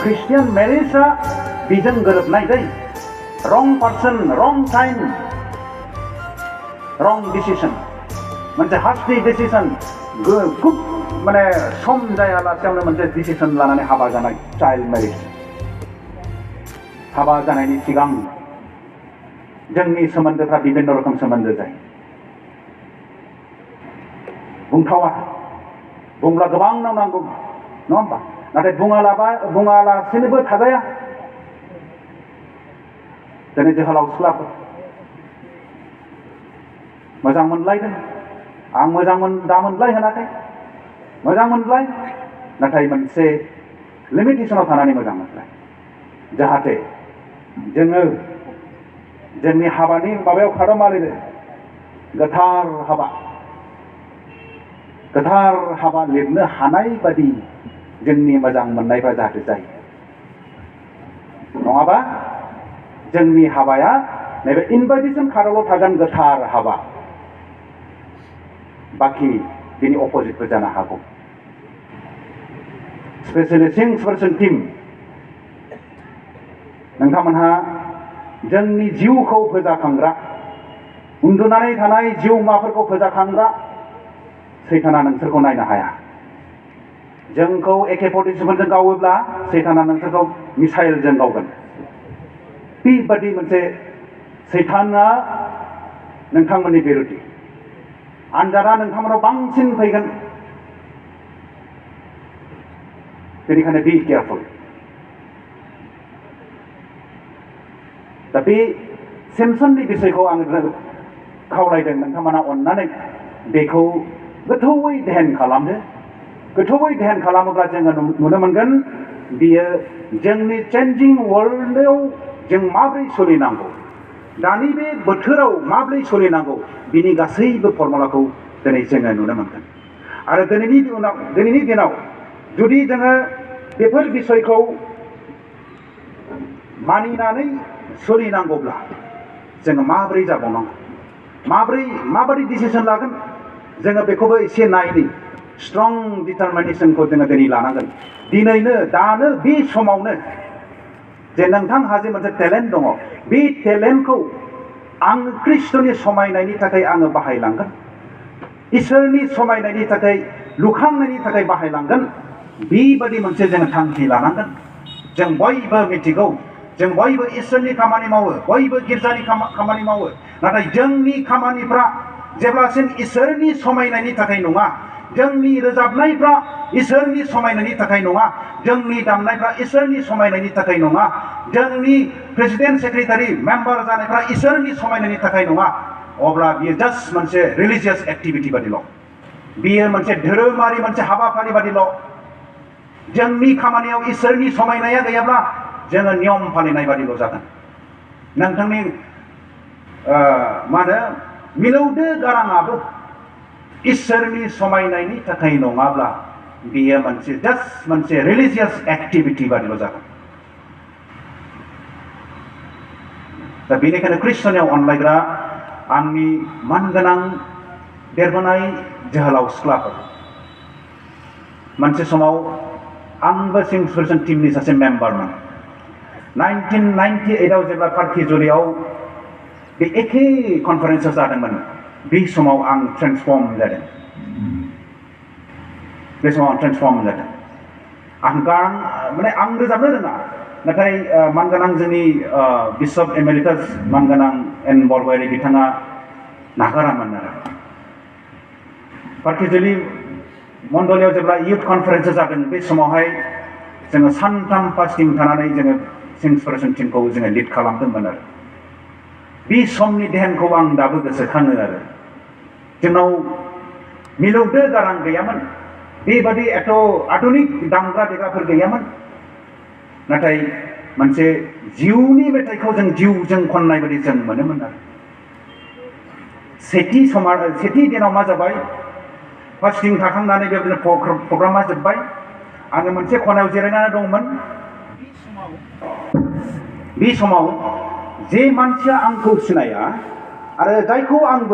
Christian marriage-a बेजों गोरोबनाय दै wrong person wrong time wrong decision मोनसे hasty decision खुब माने सम जायालासेयावनो मोनसे डिसिसन लानानै हाबा जानाय चाइल्ड मैरिज हाबा जानायनि सिगां जोंनि सोमोन्दोफ्रा बिभिन्न रोखोम सोमोन्दो जायो बुंथावा बुंब्ला गोबां नांगौ नङा होमबा नाथाय बुङालासेनोबो थाजाया दिनै जोहोलाव सिख्लाफोर मोजां मोनलायदों आं दा मोनलाय होनाखै मोजां मोनलाय नाथाय मोनसे लिमिटेशनाव थानानै मोजां मोनलाय जाहाथे जोङो जोंनि हाबानि माबायाव खादोमालिनो गोथार हाबा लिरनो हानाय बादि जोंनि मोजां मोननायफ्रा जाहाथे जायो नङाबा जोंनि हाबाया नैबे इनभाइटेशन कार्डआवल' थागोन गोथार हाबा बाखि बिनि अपोजिटबो जानो हागौ स्पेशेलि सिंस पार्सन टीम नोंथांमोनहा जोंनि जिउखौ फोजाखांग्रा उन्दुनानै थानाय जिउमाफोरखौ फोजाखांग्रा सैताना नोंसोरखौ नायनो हाया जोंखौ AK-47जों गावोब्ला सैताना नोंसोरखौ मिसाइलजों गावगोन बेबादि मोनसे सैताना नोंथांमोननि बिरुद्धि आनजादा नोंथांमोनाव बांसिन फैगोन बेनिखायनो बी केयारफुल दा बे सिमसननि बिसयखौ आङो खावलायदों नोंथांमोना अननानै बेखौ गोथौवै ध्यान खालामदो गोथौवै ध्यान खालामोब्ला जोङो नुनो मोनगोन बियो जोंनि चेन्जिं वर्ल्डआव जों माबोरै सोलिनांगौ दानि बे बोथोराव माबोरै सोलिनांगौ बिनि गासैबो फर्मुलाखौ दिनै जोङो नुनो मोनगोन आरो दिनैनि दिनाव जुदि जोङो बेफोर बिसयखौ मानिनानै सोलिनांगौब्ला जोङो माबोरै जाबावनांगौ माबोरै डिसिसन लागोन जोङो बेखौबो एसे नायनि स्ट्रं डिटारमिनेशनखौ जोङो दिनै लानांगोन दानो बे समावनो जे नोंथांहा जे मोनसे टेलेन्ट दङ बे टेलेन्टखौ आं ख्रिस्ट'नि समायनायनि थाखाय आङो बाहायलांगोन इसोरनि समायनायनि थाखाय लुखांनायनि थाखाय बाहायलांगोन बेबादि मोनसे जोङो थांखि लानांगोन जों बयबो मिथिगौ जों बयबो इसोरनि खामानि मावो बयबो गिर्जानि खामानि मावो नाथाय जोंनि खामानिफ्रा जेब्लासिम इसोरनि समायनायनि थाखाय नङा जोंनि रोजाबनायफ्रा इसोरनि समायनायनि थाखाय नङा जोंनि दामनायफ्रा इसोरनि समायनायनि थाखाय नङा जोंनि प्रेसिडेन्ट सेक्रेटारि मेम्बार जानायफ्रा इसोरनि समायनायनि थाखाय नङा अब्ला बियो जास्ट मोनसे रिलिजियास एक्टिभिटि बादिल' बियो मोनसे धोरोमारि मोनसे हाबाफारि बादिल' जोंनि खामानियाव इसोरनि समायनाया गैयाब्ला जोङो नियम फालिनाय बादिल' जागोन नोंथांनि मिलौदो गाराङाबो इसोरनि समायनायनि थाखाय नङाब्ला बियो जास्ट मोनसे रिलिजियास एक्टिभिटि बादिल' जागोन दा बेनिखायनो ख्रिस्ट'नियाव अनलायग्रा आंनि मानगोनां देरबोनाय जोहोलाव सिख्लाफोर मोनसे समाव आंबो सिंस पार्सन टीमनि सासे मेम्बारमोन 1998आव जेब्ला कार्किजुलियाव बे एखे कनफारेन्सआ जादोंमोन बे समाव आं ट्रेन्सफर्म जादों आं रोजाबनो रोङा नाथाय मानगोनां जोंनि बिशप एमेरिटास मानगोनां एन बरगयारि बिथाङा नागारामोन आरो कार्किजुलि मण्डलियाव जेब्ला इयुथ कनफारेन्स जादों बे समावहाय जोङो सानथाम फास्टिं थानानै जोङो सिंस पार्सन टीमखौ जोङो लिड खालामदोंमोन आरो बे समनि ध्यानखौ आं दाबो गोसोखाङो आरो जोंनाव मिलौदो गारां गैयामोन बेबादि एथ' आधुनिक दामग्रा देग्राफोर गैयामोन नाथाय मोनसे जिउनि मेथाइखौ जों जिउजों खननाय बायदि जों मोनोमोन आरो सेथि दिनाव मा जाबाय फास्टिं थाखांनानै बेबायदिनो प्रग्रामा जोब्बाय आङो मोनसे खनायाव जिरायनानै दंमोन बे समाव जे मानसिया आंखौ सिनाया आरो जायखौ आंबो